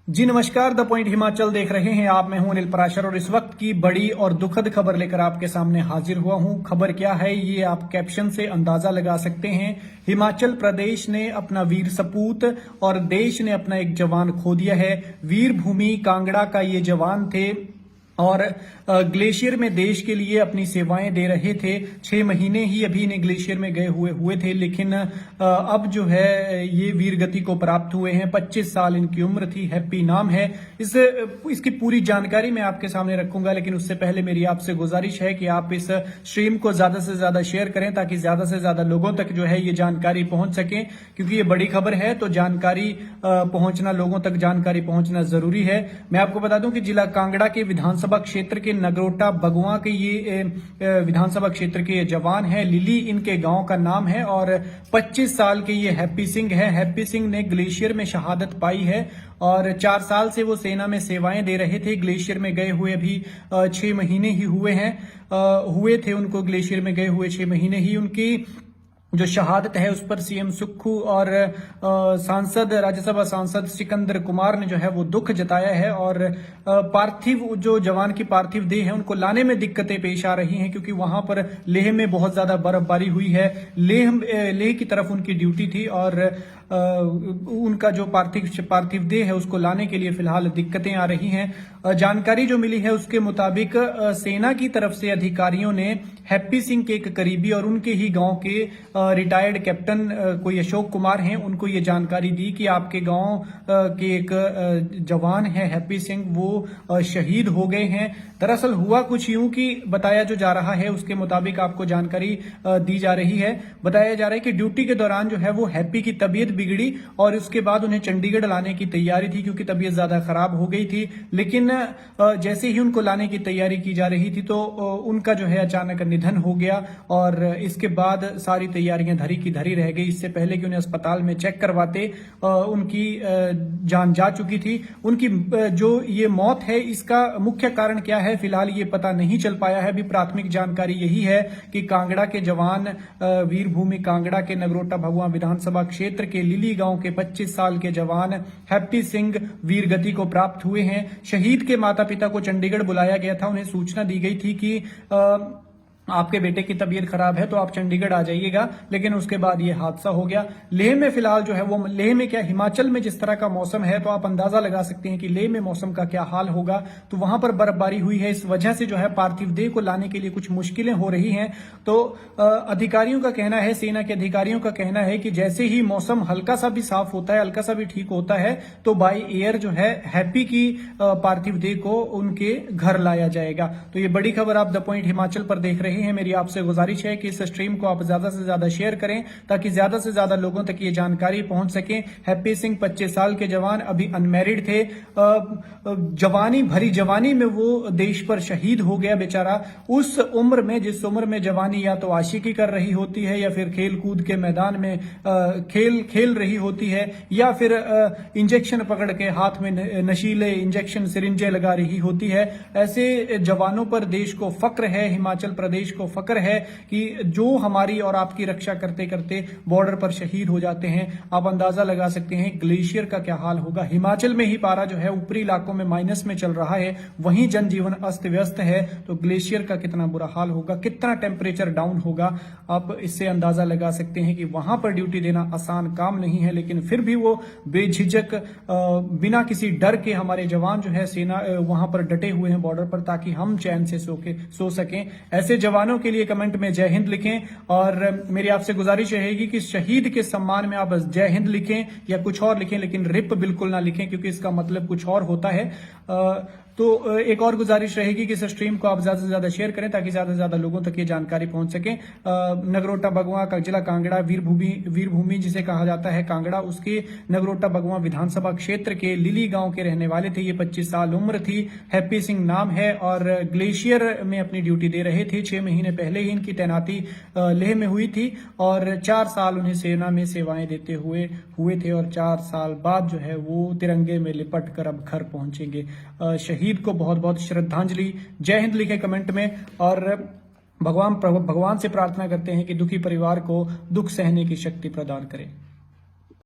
जी नमस्कार, the point Himachal देख रहे हैं आप। मैं हूं अनिल पराशर और इस वक्त की बड़ी और दुखद खबर लेकर आपके सामने हाजिर हुआ हूं। खबर क्या है ये आप कैप्शन से अंदाजा लगा सकते हैं। हिमाचल प्रदेश ने अपना वीर सपूत और देश ने अपना एक जवान खो दिया है। वीर भूमि कांगड़ा का ये जवान थे और ग्लेशियर में देश के लिए अपनी सेवाएं दे रहे थे। 6 महीने ही अभी इन्हें ग्लेशियर में गए हुए थे, लेकिन अब जो है ये वीर गति को प्राप्त हुए हैं। 25 साल इनकी उम्र थी। हैप्पी नाम है। इसकी पूरी जानकारी मैं आपके सामने रखूंगा, लेकिन उससे पहले मेरी आपसे गुजारिश है कि आप इस स्ट्रीम को ज्यादा से ज्यादा शेयर करें ताकि ज्यादा से ज्यादा लोगों तक जो है ये जानकारी पहुंच सके, क्योंकि ये बड़ी खबर है तो जानकारी पहुंचना, लोगों तक जानकारी पहुंचना जरूरी है। मैं आपको बता दूं कि जिला कांगड़ा के विधानसभा क्षेत्र के नगरोटा बगुआ के ये विधानसभा क्षेत्र के जवान हैं। लिली इनके गांव का नाम है और 25 साल के ये हैप्पी सिंह हैं। हैप्पी सिंह ने ग्लेशियर में शहादत पाई है और 4 साल से वो सेना में सेवाएं दे रहे थे। ग्लेशियर में गए हुए अभी 6 महीने ही हुए थे उनको। ग्लेशियर में गए हुए 6 महीने ही उनकी जो शहादत है उस पर सीएम सुक्खू और सांसद, राज्यसभा सांसद सिकंदर कुमार ने जो है वो दुख जताया है। और पार्थिव, जो जवान की पार्थिव देह है उनको लाने में दिक्कतें पेश आ रही हैं, क्योंकि वहां पर लेह में बहुत ज्यादा बर्फबारी हुई है। लेह की तरफ उनकी ड्यूटी थी और उनका जो पार्थिव देह है उसको लाने के लिए फिलहाल दिक्कतें आ रही हैं। जानकारी जो मिली है उसके मुताबिक सेना की तरफ से अधिकारियों ने हैप्पी सिंह के एक करीबी और उनके ही गांव के रिटायर्ड कैप्टन कोई अशोक कुमार हैं, उनको ये जानकारी दी कि आपके गांव के एक जवान है हैप्पी सिंह, वो शहीद हो गए हैं। दरअसल हुआ कुछ यूं कि बताया जो जा रहा है उसके मुताबिक आपको जानकारी दी जा रही है। बताया जा रहा है कि ड्यूटी के दौरान जो है वो हैप्पी की तबीयत बिगड़ी और उसके बाद उन्हें चंडीगढ़ लाने की तैयारी थी, क्योंकि तबीयत ज्यादा खराब हो गई थी। लेकिन जैसे ही उनको लाने की तैयारी की जा रही थी तो उनका जो है अचानक निधन हो गया और इसके बाद सारी तैयारियां धरी की धरी रह गई। इससे पहले कि उन्हें अस्पताल में चेक करवाते उनकी जान जा चुकी थी। उनकी जो ये मौत है इसका मुख्य कारण क्या है फिलहाल ये पता नहीं चल पाया है। अभी प्राथमिक जानकारी यही है कि कांगड़ा के जवान, वीर भूमि कांगड़ा के नगरोटा भगवा विधानसभा क्षेत्र के लिली गांव के 25 साल के जवान हैप्पी सिंह वीर गति को प्राप्त हुए हैं। शहीद के माता पिता को चंडीगढ़ बुलाया गया था। उन्हें सूचना दी गई थी कि आपके बेटे की तबीयत खराब है तो आप चंडीगढ़ आ जाइएगा, लेकिन उसके बाद ये हादसा हो गया। लेह में फिलहाल जो है वो, लेह में क्या, हिमाचल में जिस तरह का मौसम है तो आप अंदाजा लगा सकते हैं कि लेह में मौसम का क्या हाल होगा। तो वहां पर बर्फबारी हुई है, इस वजह से जो है पार्थिव देह को लाने के लिए कुछ मुश्किलें हो रही हैं। तो अधिकारियों का कहना है, सेना के अधिकारियों का कहना है कि जैसे ही मौसम हल्का सा भी साफ होता है, हल्का सा भी ठीक होता है, तो बाई एयर जो है हैप्पी की पार्थिव देह को उनके घर लाया जाएगा। तो ये बड़ी खबर आप द पॉइंट हिमाचल पर देख रहे हैं। मेरी आपसे गुजारिश है कि इस स्ट्रीम को आप ज्यादा से ज्यादा शेयर करें ताकि ज्यादा से ज्यादा लोगों तक ये जानकारी पहुंच सके। हैप्पी सिंह 25 साल के जवान, अभी अनमैरिड थे। जवानी भरी जवानी में वो देश पर शहीद हो गया बेचारा। उस उम्र में, जिस उम्र में जवानी या तो आशिकी कर रही होती है या फिर खेल कूद के मैदान में खेल रही होती है, या फिर इंजेक्शन पकड़ के हाथ में नशीले इंजेक्शन सिरिंजें लगा रही होती है। ऐसे जवानों पर देश को फक्र है, हिमाचल प्रदेश को फक्र है कि जो हमारी और आपकी रक्षा करते करते बॉर्डर पर शहीद हो जाते हैं। आप अंदाजा लगा सकते हैं ग्लेशियर का क्या हाल होगा। हिमाचल में ही पारा जो है ऊपरी इलाकों में माइनस में चल रहा है, वहीं जनजीवन अस्त व्यस्त है, तो ग्लेशियर का कितना बुरा हाल होगा, कितना टेम्परेचर डाउन होगा, आप इससे अंदाजा लगा सकते हैं कि वहां पर ड्यूटी देना आसान काम नहीं है। लेकिन फिर भी वो बेझिझक, बिना किसी डर के हमारे जवान जो है सेना वहां पर डटे हुए हैं बॉर्डर पर, ताकि हम चैन से सो सकें। ऐसे जवानों के लिए कमेंट में जय हिंद लिखें और मेरी आपसे गुजारिश रहेगी कि शहीद के सम्मान में आप जय हिंद लिखें या कुछ और लिखें, लेकिन रिप बिल्कुल ना लिखें, क्योंकि इसका मतलब कुछ और होता है। तो एक और गुजारिश रहेगी कि इस स्ट्रीम को आप ज्यादा से ज्यादा शेयर करें ताकि ज्यादा से ज्यादा लोगों तक ये जानकारी पहुंच सके। नगरोटा बगवा का जिला कांगड़ा, वीर भूमि जिसे कहा जाता है कांगड़ा, उसके नगरोटा बगवा विधानसभा क्षेत्र के लिली गांव के रहने वाले थे। ये 25 साल उम्र थी। हैप्पी सिंह नाम है और ग्लेशियर में अपनी ड्यूटी दे रहे थे। 6 महीने पहले ही इनकी तैनाती लेह में हुई थी और 4 साल उन्हें सेना में सेवाएं देते हुए थे और 4 साल बाद जो है वो तिरंगे में लिपट कर अब घर पहुंचेंगे। शहीद को बहुत बहुत श्रद्धांजलि। जय हिंद लिखे कमेंट में और भगवान से प्रार्थना करते हैं कि दुखी परिवार को दुख सहने की शक्ति प्रदान करें।